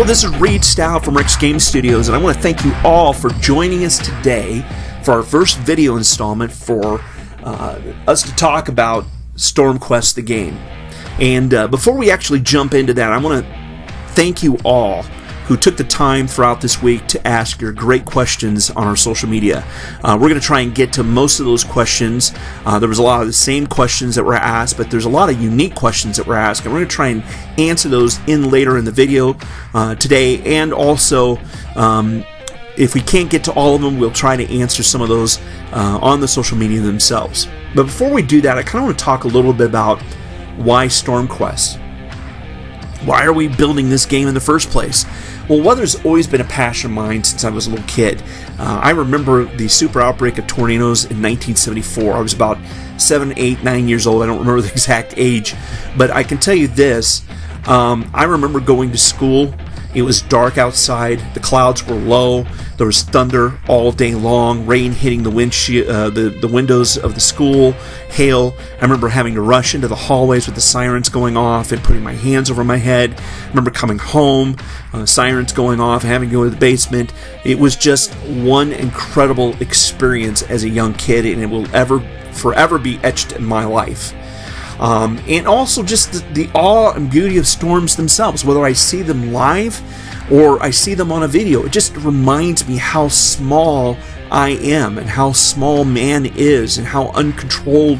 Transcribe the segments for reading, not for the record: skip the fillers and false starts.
this is Reed Stout from Rick's Game Studios, and I want to thank you all for joining us today for our first video installment for us to talk about StormQuest the game. And before we actually jump into that, I want to thank you all who took the time throughout this week to ask your great questions on our social media. We're going to try and get to most of those questions. There was a lot of the same questions that were asked, but there's a lot of unique questions that were asked, and we're going to try and answer those later in the video today. And also, if we can't get to all of them, we'll try to answer some of those on the social media themselves. But before we do that, I kind of want to talk a little bit about why StormQuest. Why are we building this game in the first place? Well, weather's always been a passion of mine since I was a little kid. I remember the super outbreak of tornadoes in 1974. I was about 7, 8, 9 years old. I don't remember the exact age, but I can tell you this. I remember going to school. It was dark outside. The clouds were low. There was thunder all day long, rain hitting the the windows of the school, hail. I remember having to rush into the hallways with the sirens going off and putting my hands over my head. I remember coming home, sirens going off, and having to go to the basement. It was just one incredible experience as a young kid, and it will forever be etched in my life. And also just the awe and beauty of storms themselves, whether I see them live or I see them on a video. It just reminds me how small I am and how small man is and how uncontrolled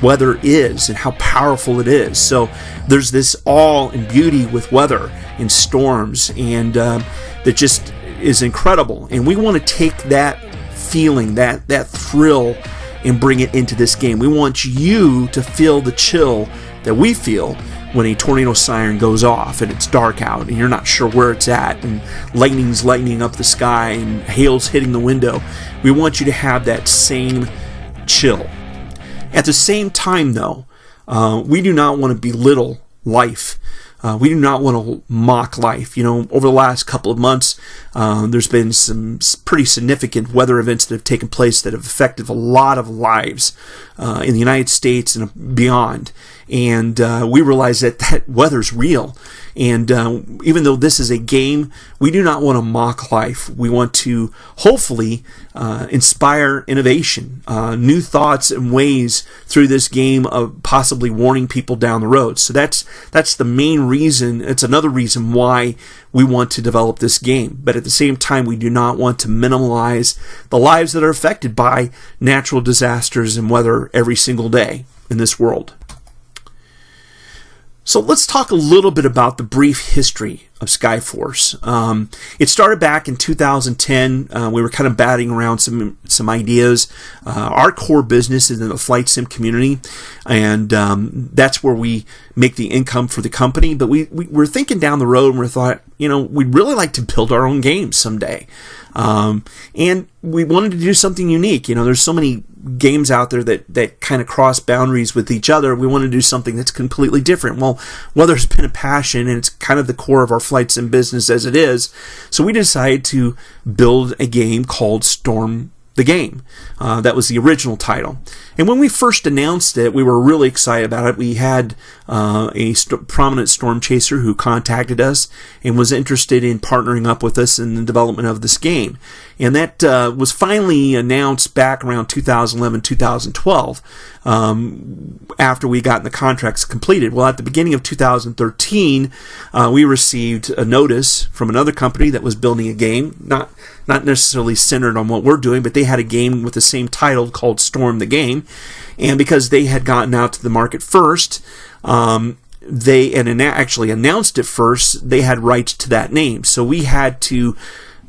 weather is and how powerful it is. So there's this awe and beauty with weather and storms, and that just is incredible. And we want to take that feeling, that thrill, and bring it into this game. We want you to feel the chill that we feel when a tornado siren goes off and it's dark out and you're not sure where it's at and lightning's lightning up the sky and hail's hitting the window. We want you to have that same chill. At the same time, though, we do not want to belittle life. We do not want to mock life. You know, over the last couple of months, there's been some pretty significant weather events that have taken place that have affected a lot of lives in the United States and beyond. And we realize that weather's real. And even though this is a game, we do not want to mock life. We want to hopefully inspire innovation, new thoughts and ways through this game of possibly warning people down the road. So that's the main reason. It's another reason why we want to develop this game. But at the same time, we do not want to minimize the lives that are affected by natural disasters and weather every single day in this world. So let's talk a little bit about the brief history of Skyforce. It started back in 2010. We were kind of batting around some ideas. Our core business is in the flight sim community, and that's where we make the income for the company. But we're thinking down the road, and we thought, we'd really like to build our own games someday. And we wanted to do something unique. There's so many games out there that kind of cross boundaries with each other. We want to do something that's completely different. Well, weather's been a passion, and it's kind of the core of our flight sim business as it is. So we decided to build a game called Storm the Game. That was the original title. And when we first announced it, we were really excited about it. We had a prominent storm chaser who contacted us and was interested in partnering up with us in the development of this game. And that was finally announced back around 2011, 2012, after we got the contracts completed. Well, at the beginning of 2013, we received a notice from another company that was building a game, not necessarily centered on what we're doing, but they had a game with the same title called Storm the Game. And because they had gotten out to the market first, they actually announced it first, they had rights to that name. So we had to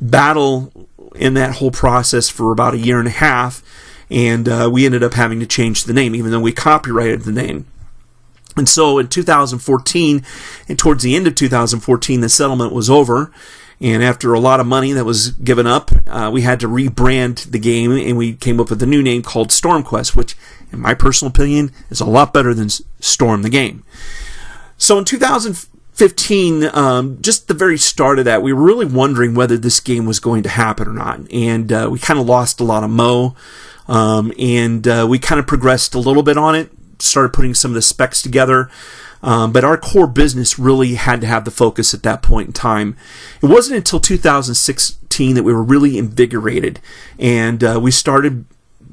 battle in that whole process for about a year and a half, and we ended up having to change the name, even though we copyrighted the name. And so in 2014, and towards the end of 2014, the settlement was over. And after a lot of money that was given up, we had to rebrand the game, and we came up with a new name called StormQuest, which, in my personal opinion, is a lot better than Storm the Game. So in 2015, just the very start of that, we were really wondering whether this game was going to happen or not. And we kind of lost a lot of mo, and we kind of progressed a little bit on it. started putting some of the specs together. But our core business really had to have the focus at that point in time. It wasn't until 2016 that we were really invigorated, and we started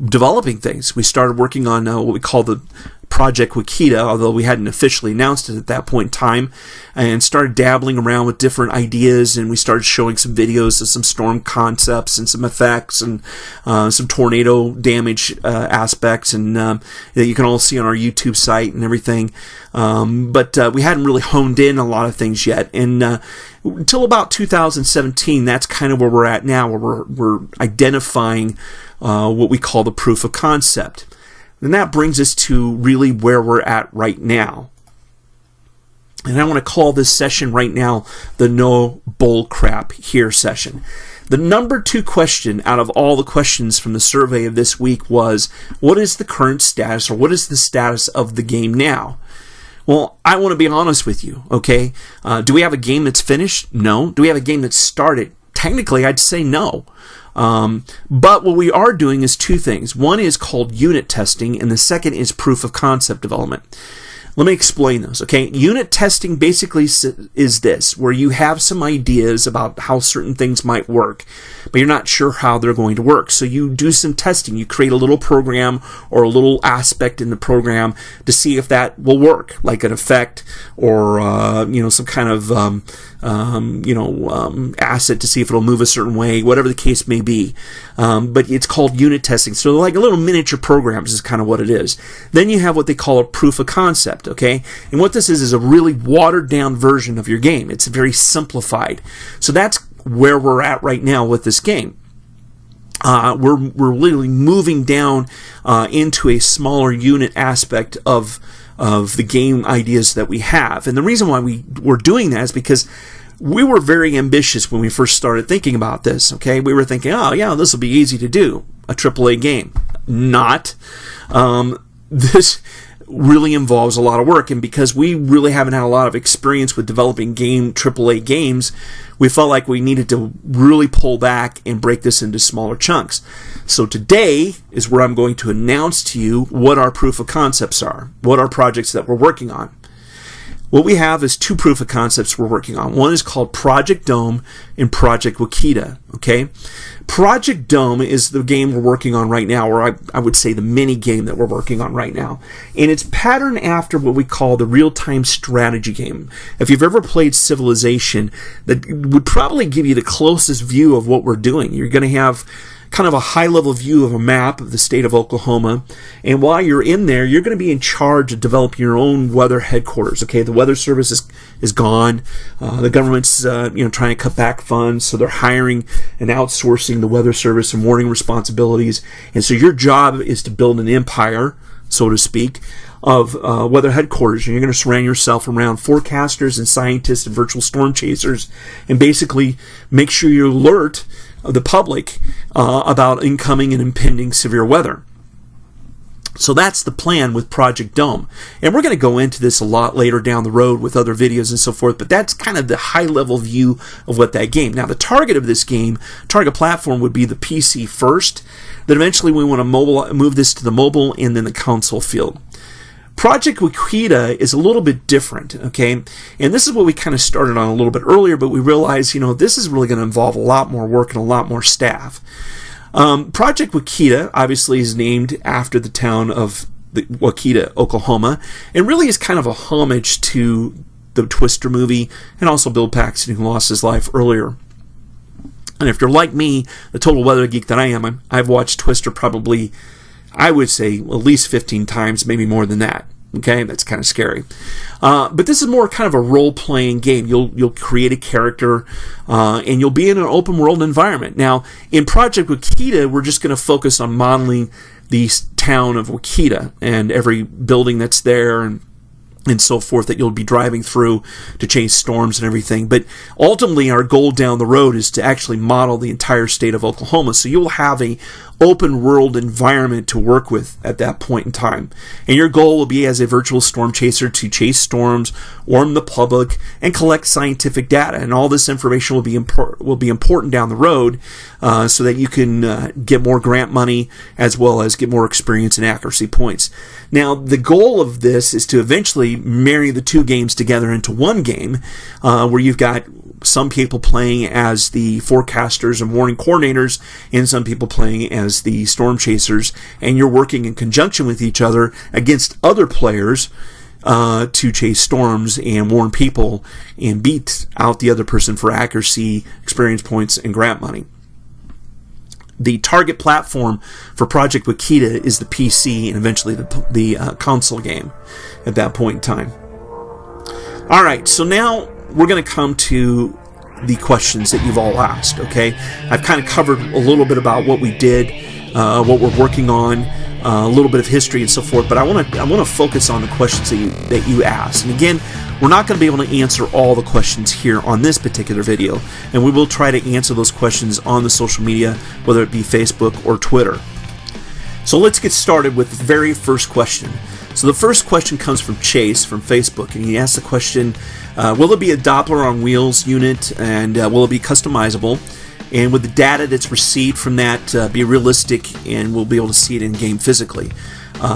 developing things. We started working on what we call the Project Wakita, although we hadn't officially announced it at that point in time, and started dabbling around with different ideas, and we started showing some videos of some storm concepts and some effects and some tornado damage aspects, and that you can all see on our YouTube site and everything. But we hadn't really honed in a lot of things yet, and until about 2017, that's kind of where we're at now, where we're identifying what we call the proof of concept. And that brings us to really where we're at right now. And I want to call this session right now the no bull crap here session. The number 2 question out of all the questions from the survey of this week was, what is the current status, or what is the status of the game now? Well, I want to be honest with you, okay? Do we have a game that's finished? No. Do we have a game that's started? Technically, I'd say no. But what we are doing is 2 things. One is called unit testing, and the second is proof of concept development. Let me explain those, okay? Unit testing basically is this, where you have some ideas about how certain things might work, but you're not sure how they're going to work. So you do some testing. You create a little program or a little aspect in the program to see if that will work, like an effect or some kind of asset to see if it'll move a certain way, whatever the case may be. But it's called unit testing. So like a little miniature programs is kind of what it is. Then you have what they call a proof of concept, okay? And what this is a really watered down version of your game. It's very simplified. So that's where we're at right now with this game. We're literally moving down into a smaller unit aspect of the game ideas that we have. And the reason why we're doing that is because we were very ambitious when we first started thinking about this, okay? We were thinking, oh, yeah, this will be easy to do, a AAA game. Not. This really involves a lot of work, and because we really haven't had a lot of experience with developing AAA games, we felt like we needed to really pull back and break this into smaller chunks. So today is where I'm going to announce to you what our proof of concepts are, what are projects that we're working on. What we have is 2 proof of concepts we're working on. One is called Project Dome and Project Wakita, okay? Project Dome is the game we're working on right now, or I would say the mini game that we're working on right now. And it's patterned after what we call the real-time strategy game. If you've ever played Civilization, that would probably give you the closest view of what we're doing. You're going to have kind of a high-level view of a map of the state of Oklahoma, and while you're in there, you're going to be in charge of developing your own weather headquarters. Okay, the Weather Service is gone. The government's trying to cut back funds, so they're hiring and outsourcing the Weather Service and warning responsibilities. And so your job is to build an empire, so to speak, of weather headquarters. And you're going to surround yourself around forecasters and scientists and virtual storm chasers, and basically make sure you alert the public about incoming and impending severe weather. So that's the plan with Project Dome. And we're going to go into this a lot later down the road with other videos and so forth, but that's kind of the high-level view of what that game. Now, the target of this game, target platform would be the PC first. Then eventually we want to move this to the mobile and then the console field. Project Wakita is a little bit different, okay? And this is what we kind of started on a little bit earlier, but we realized, this is really going to involve a lot more work and a lot more staff. Project Wakita obviously is named after the town of Wakita, Oklahoma, and really is kind of a homage to the Twister movie and also Bill Paxton, who lost his life earlier. And if you're like me, the total weather geek that I am, I've watched Twister probably, I would say, at least 15 times, maybe more than that. Okay, that's kind of scary. But this is more kind of a role-playing game. You'll create a character, and you'll be in an open-world environment. Now, in Project Wakita, we're just going to focus on modeling the town of Wakita and every building that's there and and so forth that you'll be driving through to chase storms and everything. But ultimately, our goal down the road is to actually model the entire state of Oklahoma. So you'll have a open world environment to work with at that point in time. And your goal will be as a virtual storm chaser to chase storms, warn the public, and collect scientific data. And all this information will be important down the road so that you can get more grant money as well as get more experience and accuracy points. Now, the goal of this is to eventually marry the two games together into one game where you've got some people playing as the forecasters and warning coordinators and some people playing as the storm chasers, and you're working in conjunction with each other against other players to chase storms and warn people and beat out the other person for accuracy, experience points, and grant money. The target platform for Project Wakita is the PC and eventually the console game at that point in time. All right, so now we're going to come to the questions that you've all asked, okay? I've kind of covered a little bit about what we did, what we're working on, a little bit of history and so forth, but I want to focus on the questions that you asked. And again, we're not going to be able to answer all the questions here on this particular video, and we will try to answer those questions on the social media, whether it be Facebook or Twitter. So let's get started with the very first question. So the first question comes from Chase from Facebook, and he asks the question, will it be a Doppler on wheels unit, and will it be customizable? And would the data that's received from that be realistic, and we'll be able to see it in game physically?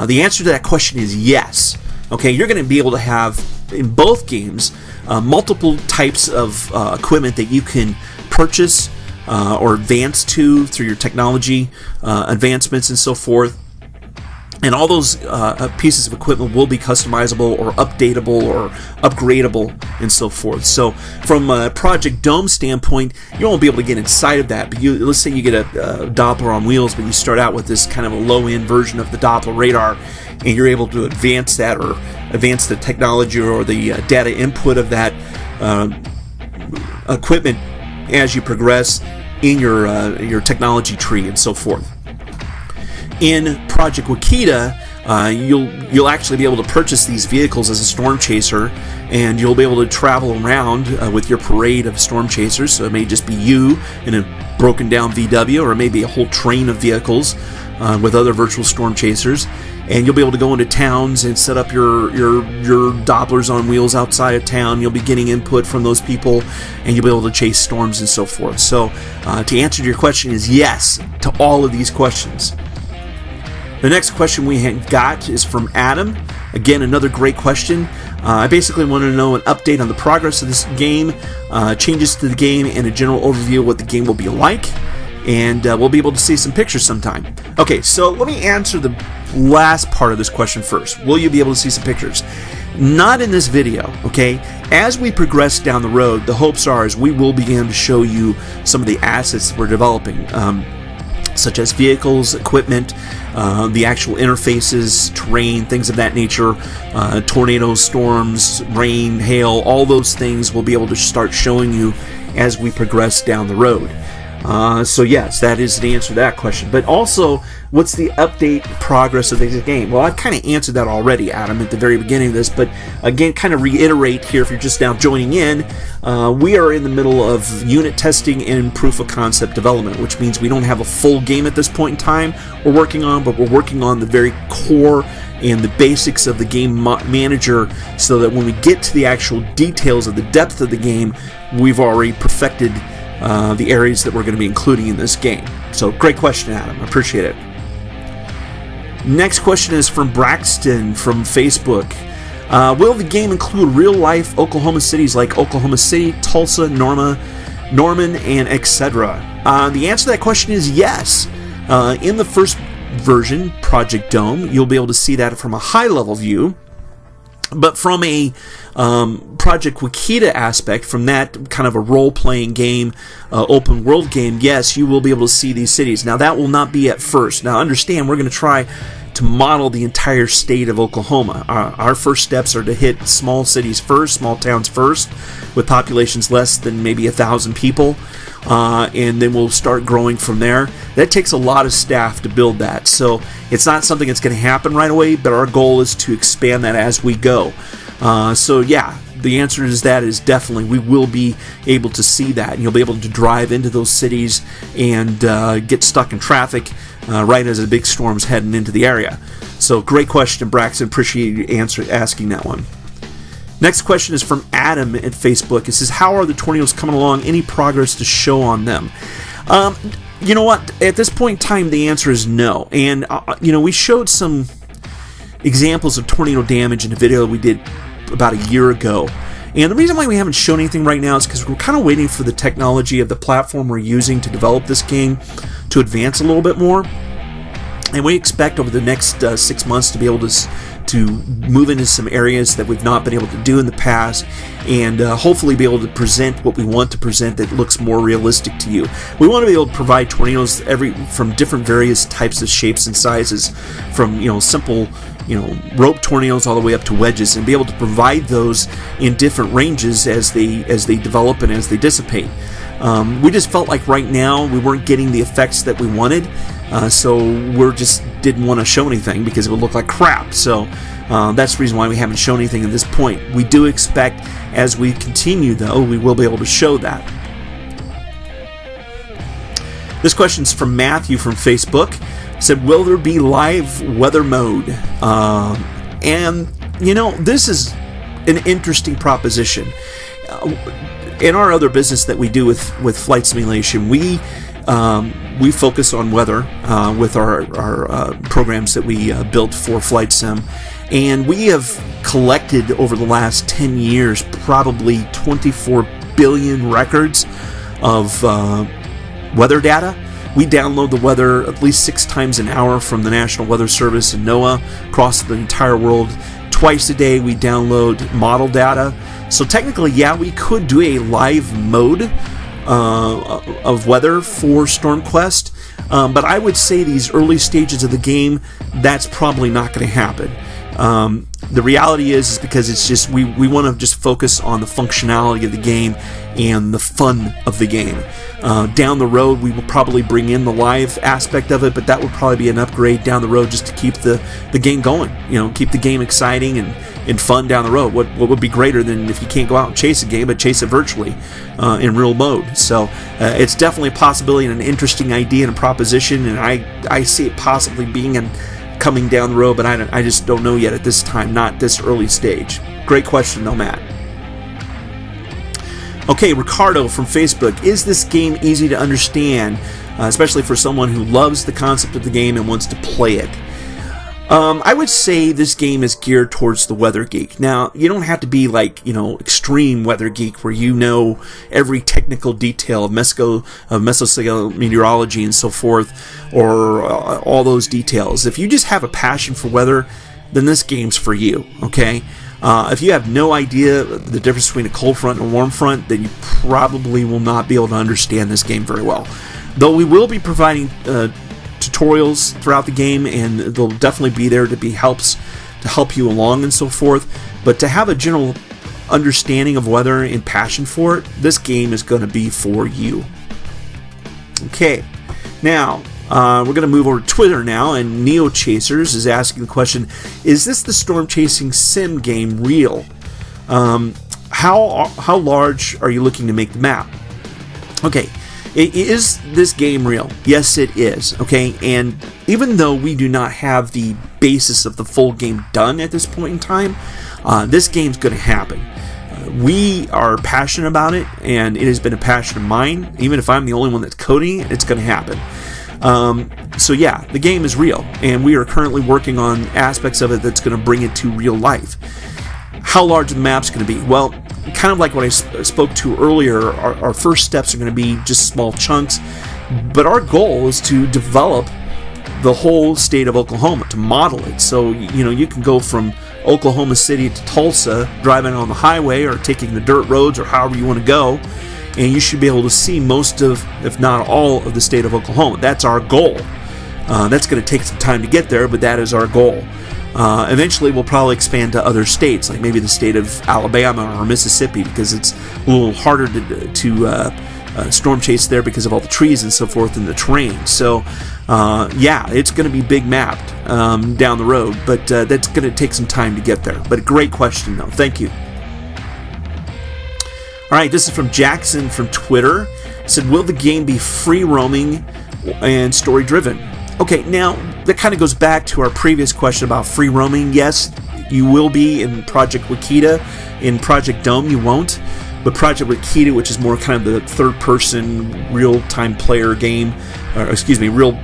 The answer to that question is yes. Okay, you're going to be able to have in both games multiple types of equipment that you can purchase or advance to through your technology advancements and so forth. And all those pieces of equipment will be customizable or updatable or upgradable and so forth. So from a Project Dome standpoint, you won't be able to get inside of that. But let's say you get a Doppler on wheels, but you start out with this kind of a low-end version of the Doppler radar, and you're able to advance that or advance the technology or the data input of that equipment as you progress in your technology tree and so forth. In Project Wakita, you'll actually be able to purchase these vehicles as a storm chaser, and you'll be able to travel around with your parade of storm chasers. So it may just be you in a broken down VW, or maybe a whole train of vehicles with other virtual storm chasers. And you'll be able to go into towns and set up your Dopplers on wheels outside of town. You'll be getting input from those people, and you'll be able to chase storms and so forth. So to answer your question is yes to all of these questions. The next question we got is from Adam. Again, another great question. I basically want to know an update on the progress of this game, changes to the game, and a general overview of what the game will be like. And we'll be able to see some pictures sometime. Okay, so let me answer the last part of this question first. Will you be able to see some pictures? Not in this video, okay? As we progress down the road, the hopes are is we will begin to show you some of the assets that we're developing, such as vehicles, equipment, the actual interfaces, terrain, things of that nature, tornadoes, storms, rain, hail, all those things we'll be able to start showing you as we progress down the road. So yes, that is the answer to that question. But also, what's the update progress of the game? Well, I've kind of answered that already, Adam, at the very beginning of this. But again, kind of reiterate here if you're just now joining in, we are in the middle of unit testing and proof of concept development, which means we don't have a full game at this point in time we're working on, but we're working on the very core and the basics of the game manager, so that when we get to the actual details of the depth of the game, we've already perfected the areas that we're going to be including in this game. So great question, Adam. I appreciate it. Next question is from Braxton from Facebook. Will the game include real-life Oklahoma cities like Oklahoma City, Tulsa, Norman, and etc.? The answer to that question is yes. In the first version, Project Dome, you'll be able to see that from a high-level view. But from a Project Wakita aspect, from that kind of a role-playing game, open world game, yes, you will be able to see these cities. Now, that will not be at first. Now, understand, we're going to try to model the entire state of Oklahoma. Our first steps are to hit small cities first, small towns first, with populations less than maybe 1,000 people, and then we'll start growing from there. That takes a lot of staff to build that, so it's not something that's going to happen right away, but our goal is to expand that as we go. So yeah, the answer is that is definitely we will be able to see that, and you'll be able to drive into those cities and get stuck in traffic right as a big storm's heading into the area. So great question, Braxton. Appreciate you asking that one. Next question is from Adam at Facebook. It says, how are the tornadoes coming along? Any progress to show on them? You know what? At this point in time, the answer is no. And, we showed some examples of tornado damage in a video we did about a year ago. And the reason why we haven't shown anything right now is because we're kind of waiting for the technology of the platform we're using to develop this game to advance a little bit more. And we expect over the next 6 months to be able to move into some areas that we've not been able to do in the past, and hopefully be able to present what we want to present that looks more realistic to you. We want to be able to provide tornadoes from different various types of shapes and sizes, from simple rope tornadoes all the way up to wedges, and be able to provide those in different ranges as they develop and as they dissipate. We just felt like right now we weren't getting the effects that we wanted, so we just didn't want to show anything because it would look like crap. So that's the reason why we haven't shown anything at this point. We do expect, as we continue though, we will be able to show that. This question's from Matthew from Facebook. Said, will there be live weather mode? And this is an interesting proposition. In our other business that we do with flight simulation, we focus on weather with our programs that we built for Flight Sim, and we have collected over the last 10 years probably 24 billion records of weather data. We download the weather at least 6 times an hour from the National Weather Service and NOAA across the entire world. Twice a day we download model data. So technically, yeah, we could do a live mode of weather for StormQuest, but I would say these early stages of the game, that's probably not going to happen. The reality is because it's just we want to just focus on the functionality of the game and the fun of the game. Down the road, we will probably bring in the live aspect of it, but that would probably be an upgrade down the road just to keep the game going. Keep the game exciting and fun down the road. What would be greater than if you can't go out and chase a game, but chase it virtually in real mode? So it's definitely a possibility and an interesting idea and a proposition, and I see it possibly being coming down the road, but I just don't know yet at this time, not this early stage. Great question though, Matt. Okay, Ricardo from Facebook. Is this game easy to understand, especially for someone who loves the concept of the game and wants to play it? I would say this game is geared towards the weather geek. Now, you don't have to be like, extreme weather geek where you know every technical detail of mesoscale meteorology and so forth, or all those details. If you just have a passion for weather, then this game's for you, okay? If you have no idea the difference between a cold front and a warm front, then you probably will not be able to understand this game very well. Though we will be providing tutorials throughout the game, and they'll definitely be there to help you along and so forth. But to have a general understanding of weather and passion for it, this game is going to be for you. Okay, now we're going to move over to Twitter now, and Neo Chasers is asking the question: is this the storm chasing sim game real? How large are you looking to make the map? Okay. Is this game real? Yes, it is. Okay, and even though we do not have the basis of the full game done at this point in time, this game's going to happen. We are passionate about it, and it has been a passion of mine. Even if I'm the only one that's coding it, it's going to happen. So yeah, the game is real, and we are currently working on aspects of it that's going to bring it to real life. How large the map's going to be? Well, kind of like what I spoke to earlier, our first steps are going to be just small chunks, but our goal is to develop the whole state of Oklahoma, to model it. So, you can go from Oklahoma City to Tulsa, driving on the highway or taking the dirt roads or however you want to go, and you should be able to see most of, if not all, of the state of Oklahoma. That's our goal. That's going to take some time to get there, but that is our goal. Eventually we'll probably expand to other states, like maybe the state of Alabama or Mississippi, because it's a little harder to storm chase there because of all the trees and so forth and the terrain. So yeah, it's going to be big mapped down the road, but that's going to take some time to get there. But a great question though. Thank you. All right, this is from Jackson from Twitter. He said, will the game be free roaming and story driven? Okay, now that kind of goes back to our previous question about free roaming. Yes, you will be in Project Wakita. In Project Dome, you won't. But Project Wakita, which is more kind of the third-person, real-time player game, or excuse me, real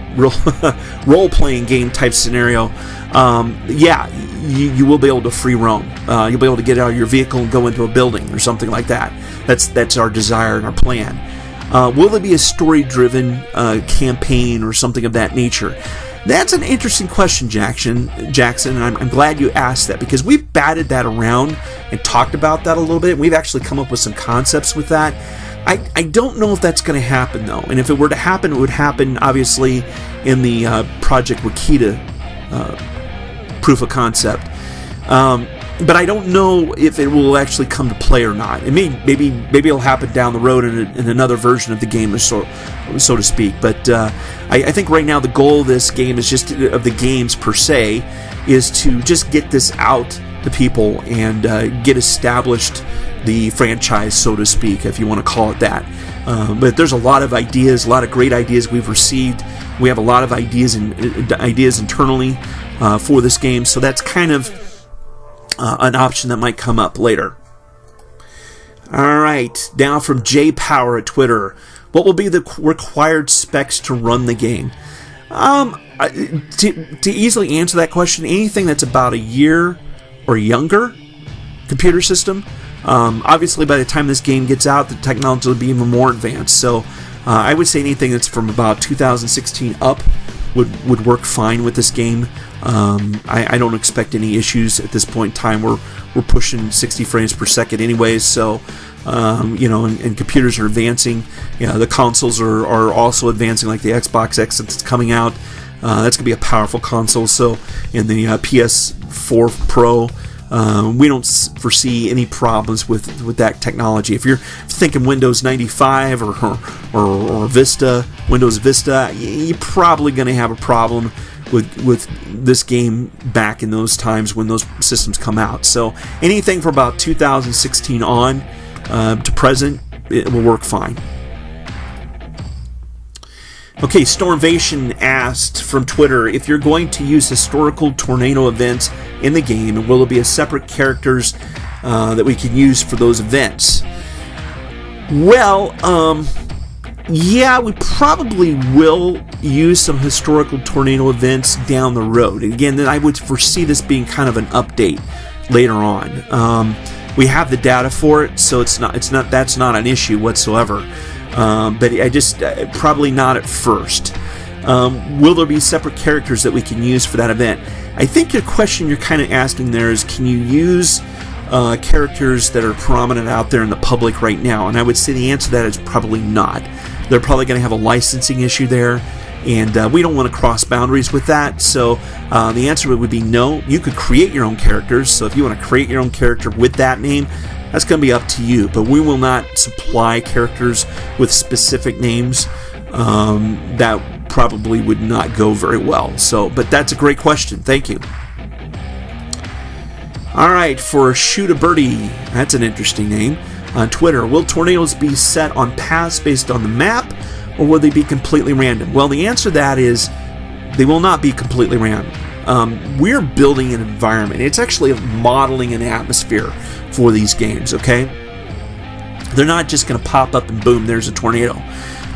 role-playing game type scenario, yeah, you will be able to free roam. You'll be able to get out of your vehicle and go into a building or something like that. That's our desire and our plan. Will there be a story-driven campaign or something of that nature? That's an interesting question, Jackson, and I'm glad you asked that, because we've batted that around and talked about that a little bit. We've actually come up with some concepts with that. I don't know if that's going to happen, though. And if it were to happen, it would happen, obviously, in the Project Wakita proof of concept. But I don't know if it will actually come to play or not. It maybe it'll happen down the road in another version of the game, so to speak. But I think right now the goal of this game is just of the games per se is to just get this out to people and get established the franchise, so to speak, if you want to call it that. But there's a lot of ideas, a lot of great ideas we've received. We have a lot of ideas internally for this game, so that's kind of an option that might come up later. All right, now from J Power at Twitter, what will be the required specs to run the game? To easily answer that question, anything that's about a year or younger computer system. Obviously, by the time this game gets out, the technology will be even more advanced. So I would say anything that's from about 2016 up would work fine with this game. I don't expect any issues at this point in time. We're pushing 60 frames per second anyways, so and computers are advancing. The consoles are also advancing, like the Xbox X that's coming out. That's going to be a powerful console. So in the PS4 Pro, we don't foresee any problems with that technology. If you're thinking Windows 95 or Vista, Windows Vista, you're probably going to have a problem with this game back in those times when those systems come out. So anything from about 2016 on to present, it will work fine. Okay, Stormvation asked from Twitter, if you're going to use historical tornado events in the game, will there be a separate characters that we can use for those events? Well, yeah, we probably will use some historical tornado events down the road. Again, then I would foresee this being kind of an update later on. We have the data for it, so that's not an issue whatsoever. But I just probably not at first. Will there be separate characters that we can use for that event? I think your question you're kind of asking there is, can you use characters that are prominent out there in the public right now? And I would say the answer to that is probably not. They're probably going to have a licensing issue there, and we don't want to cross boundaries with that. So the answer would be no. You could create your own characters. So if you want to create your own character with that name, that's going to be up to you. But we will not supply characters with specific names. That probably would not go very well. But that's a great question. Thank you. All right, for Shoot a Birdie, that's an interesting name, on Twitter, will tornadoes be set on paths based on the map, or will they be completely random? Well, the answer to that is they will not be completely random. We're building an environment. It's actually modeling an atmosphere for these games, okay? They're not just going to pop up and boom, there's a tornado.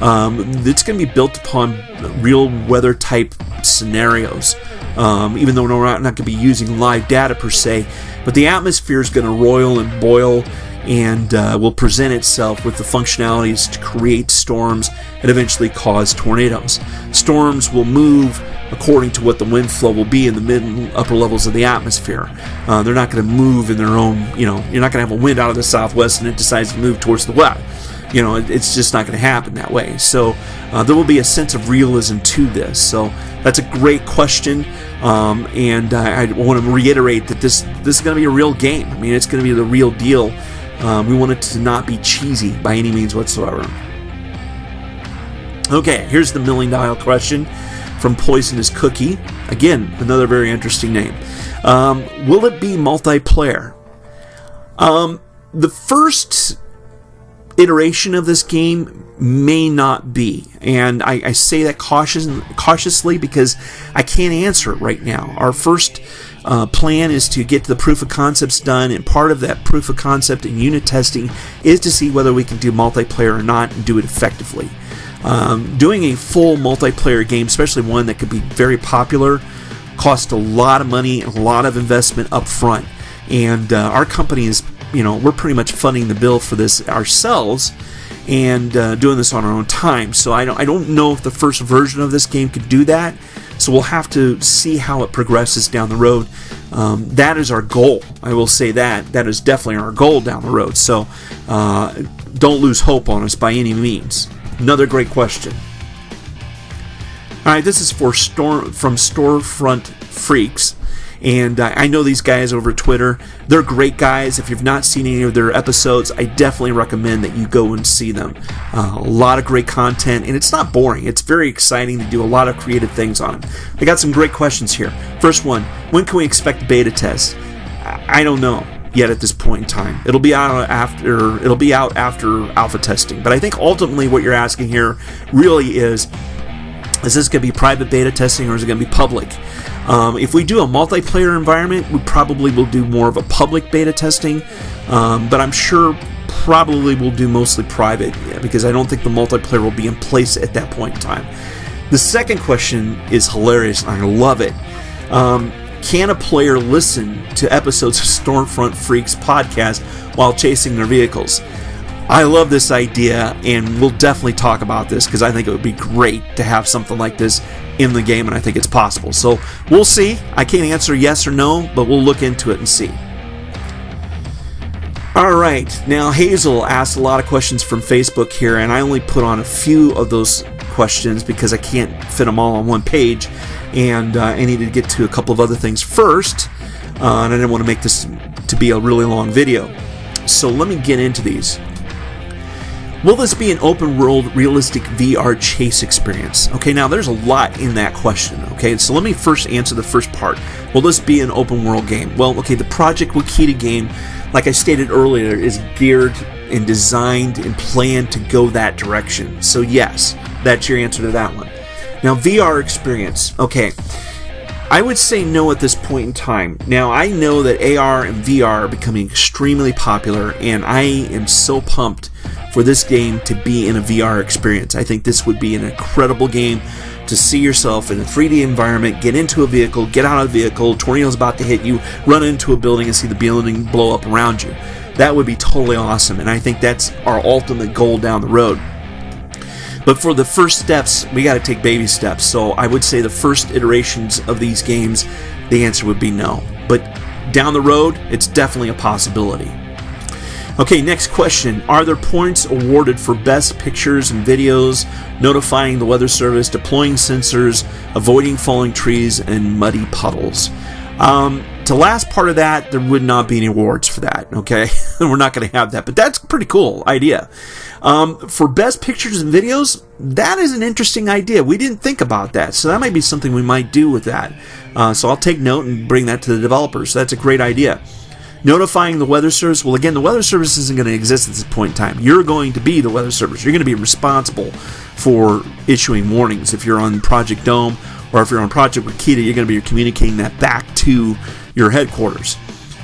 It's going to be built upon real weather type scenarios, even though we're not going to be using live data per se, but the atmosphere is going to roil and boil and will present itself with the functionalities to create storms and eventually cause tornadoes. Storms will move according to what the wind flow will be in the mid and upper levels of the atmosphere. They're not going to move in their own, you're not going to have a wind out of the southwest and it decides to move towards the west. It's just not going to happen that way. So there will be a sense of realism to this. So that's a great question, and I want to reiterate that this is going to be a real game. I mean, it's going to be the real deal. We want it to not be cheesy by any means whatsoever. Okay, here's the $1 million question from Poisonous Cookie. Again, another very interesting name. Will it be multiplayer? The first iteration of this game may not be, and I say that cautiously because I can't answer it right now. Our first plan is to get the proof of concepts done, and part of that proof of concept and unit testing is to see whether we can do multiplayer or not and do it effectively. Doing a full multiplayer game, especially one that could be very popular, costs a lot of money and a lot of investment up front, and our company is, we're pretty much funding the bill for this ourselves and doing this on our own time. So I don't know if the first version of this game could do that. So we'll have to see how it progresses down the road. That is our goal. I will say that. That is definitely our goal down the road. So don't lose hope on us by any means. Another great question. All right, this is from Storefront Freaks. And I know these guys over Twitter. They're great guys. If you've not seen any of their episodes, I definitely recommend that you go and see them. A lot of great content, and it's not boring. It's very exciting to do a lot of creative things on them. I got some great questions here. First one, when can we expect beta tests? I don't know yet at this point in time. It'll be out after alpha testing. But I think ultimately what you're asking here really is this going to be private beta testing or is it going to be public? If we do a multiplayer environment, we probably will do more of a public beta testing, but I'm sure probably we'll do mostly private, because I don't think the multiplayer will be in place at that point in time. The second question is hilarious, and I love it. Can a player listen to episodes of Storefront Freaks podcast while chasing their vehicles? I love this idea, and we'll definitely talk about this because I think it would be great to have something like this in the game, and I think it's possible. So we'll see. I can't answer yes or no, but we'll look into it and see. All right. Now, Hazel asked a lot of questions from Facebook here, and I only put on a few of those questions because I can't fit them all on one page, and I needed to get to a couple of other things first, and I didn't want to make this to be a really long video. So let me get into these. Will this be an open-world, realistic VR chase experience? Okay, now there's a lot in that question, okay? So let me first answer the first part. Will this be an open-world game? Well, okay, the Project Wakita game, like I stated earlier, is geared and designed and planned to go that direction. So yes, that's your answer to that one. Now, VR experience. Okay, I would say no at this point in time. Now, I know that AR and VR are becoming extremely popular, and I am so pumped for this game to be in a VR experience. I think this would be an incredible game to see yourself in a 3D environment, get into a vehicle, get out of the vehicle, tornado's about to hit you, run into a building and see the building blow up around you. That would be totally awesome, and I think that's our ultimate goal down the road. But for the first steps, we got to take baby steps. So I would say the first iterations of these games, the answer would be no. But down the road, it's definitely a possibility. Okay, next question. Are there points awarded for best pictures and videos, notifying the weather service, deploying sensors, avoiding falling trees, and muddy puddles? To last part of that, there would not be any awards for that, okay? We're not going to have that, but that's a pretty cool idea. For best pictures and videos, that is an interesting idea. We didn't think about that, so that might be something we might do with that. So I'll take note and bring that to the developers. So that's a great idea. Notifying the weather service. Well, again, the weather service isn't going to exist at this point in time. You're going to be the weather service. You're going to be responsible for issuing warnings. If you're on Project Dome or if you're on Project Wakita, you're going to be communicating that back to your headquarters.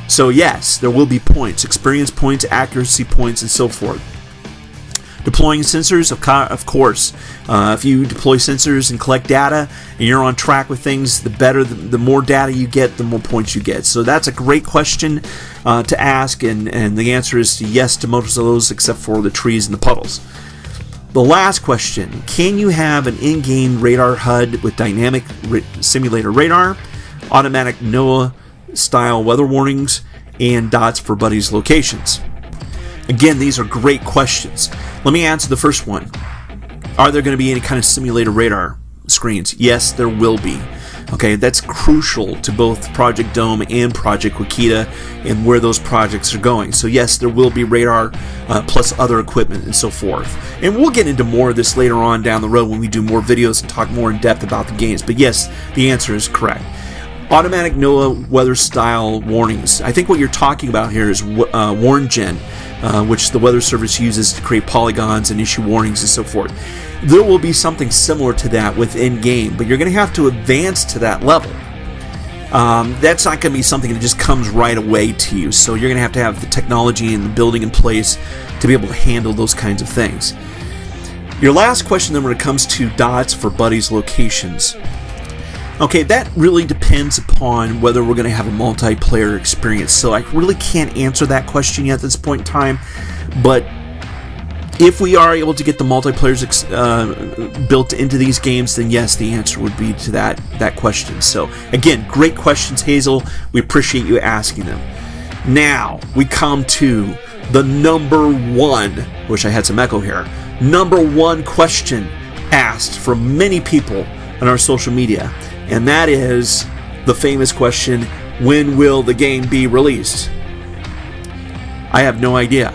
So yes, there will be points, experience points, accuracy points, and so forth. Deploying sensors, of course. If you deploy sensors and collect data and you're on track with things, the better, the more data you get, the more points you get. So that's a great question to ask, and the answer is yes to most of those except for the trees and the puddles. The last question, can you have an in-game radar HUD with dynamic simulator radar, automatic NOAA-style weather warnings, and dots for buddies' locations? Again, these are great questions. Let me answer the first one. Are there going to be any kind of simulator radar screens? Yes, there will be. Okay, that's crucial to both Project Dome and Project Wakita and where those projects are going. So yes, there will be radar plus other equipment and so forth. And we'll get into more of this later on down the road when we do more videos and talk more in depth about the games. But yes, the answer is correct. Automatic NOAA weather style warnings. I think what you're talking about here is WarnGen, which the Weather Service uses to create polygons and issue warnings and so forth. There will be something similar to that within game, but you're going to have to advance to that level. That's not going to be something that just comes right away to you, so you're going to have the technology and the building in place to be able to handle those kinds of things. Your last question then when it comes to dots for buddies locations. Okay, that really depends upon whether we're going to have a multiplayer experience, so I really can't answer that question yet at this point in time, but if we are able to get the multiplayers built into these games, then yes, the answer would be to that question. So again, great questions, Hazel. We appreciate you asking them. Now we come to the number one, wish I had some echo here, number one question asked from many people on our social media, and that is the famous question, when will the game be released? I have no idea.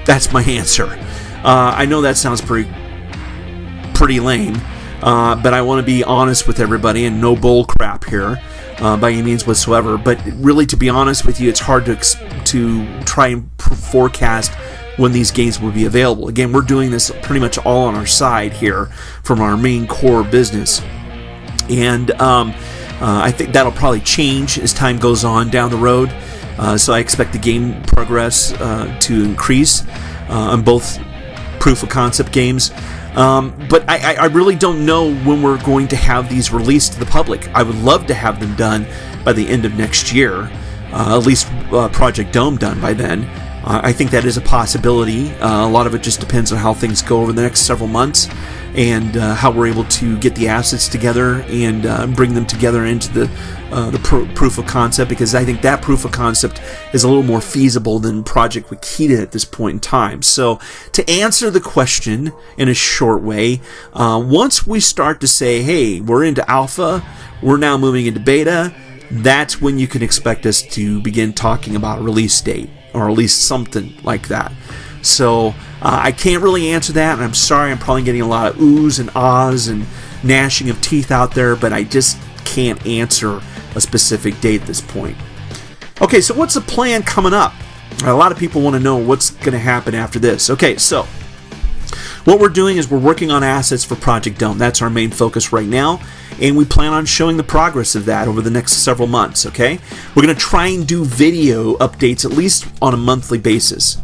That's my answer. I know that sounds pretty lame, but I want to be honest with everybody and no bull crap here by any means whatsoever. But really, to be honest with you, it's hard to try and forecast when these games will be available. Again, we're doing this pretty much all on our side here from our main core business, and I think that'll probably change as time goes on down the road. So I expect the game progress to increase on both proof of concept games, but I really don't know when we're going to have these released to the public. I would love to have them done by the end of next year, at least Project Dome done by then. I think that is a possibility. A lot of it just depends on how things go over the next several months and how we're able to get the assets together and bring them together into the proof of concept, because I think that proof of concept is a little more feasible than Project Wakita at this point in time. So to answer the question in a short way, once we start to say, hey, we're into alpha, we're now moving into beta, that's when you can expect us to begin talking about a release date, or at least something like that. So I can't really answer that, and I'm sorry, I'm probably getting a lot of oohs and ahs and gnashing of teeth out there, but I just can't answer a specific date at this point. Okay, so what's the plan coming up? A lot of people want to know what's going to happen after this. Okay, so what we're doing is we're working on assets for Project Dome. That's our main focus right now, and we plan on showing the progress of that over the next several months, okay? We're going to try and do video updates at least on a monthly basis.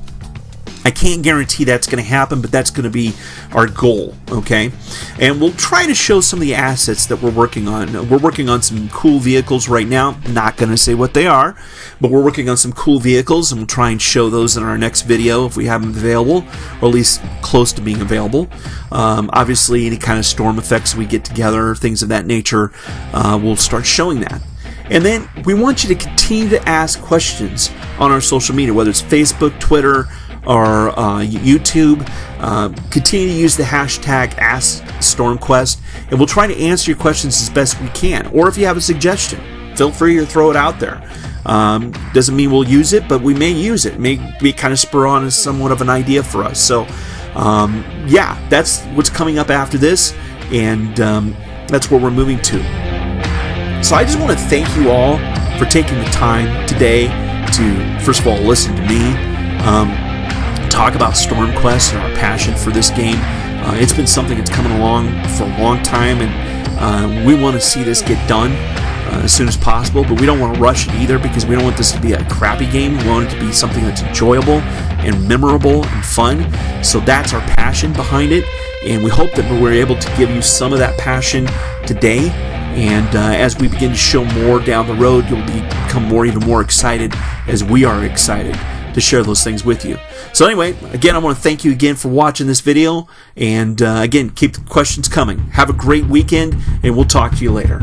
I can't guarantee that's going to happen, but that's going to be our goal, okay? And we'll try to show some of the assets that we're working on. We're working on some cool vehicles right now. Not going to say what they are, but we're working on some cool vehicles, and we'll try and show those in our next video if we have them available, or at least close to being available. Obviously, any kind of storm effects we get together, things of that nature, we'll start showing that. And then we want you to continue to ask questions on our social media, whether it's Facebook, Twitter, or YouTube. Continue to use the hashtag AskStormQuest, and we'll try to answer your questions as best we can. Or if you have a suggestion, feel free to throw it out there. Doesn't mean we'll use it, but we may use it. It may be kind of spur on as somewhat of an idea for us. So, yeah, that's what's coming up after this, and that's where we're moving to. So I just want to thank you all for taking the time today to, first of all, listen to me talk about StormQuest and our passion for this game. It's been something that's coming along for a long time, and we want to see this get done as soon as possible, but we don't want to rush it either, because we don't want this to be a crappy game. We want it to be something that's enjoyable and memorable and fun. So that's our passion behind it, and we hope that we're able to give you some of that passion today. And as we begin to show more down the road, you'll become even more excited, as we are excited to share those things with you. So anyway, again, I want to thank you again for watching this video, and again, keep the questions coming. Have a great weekend, and we'll talk to you later.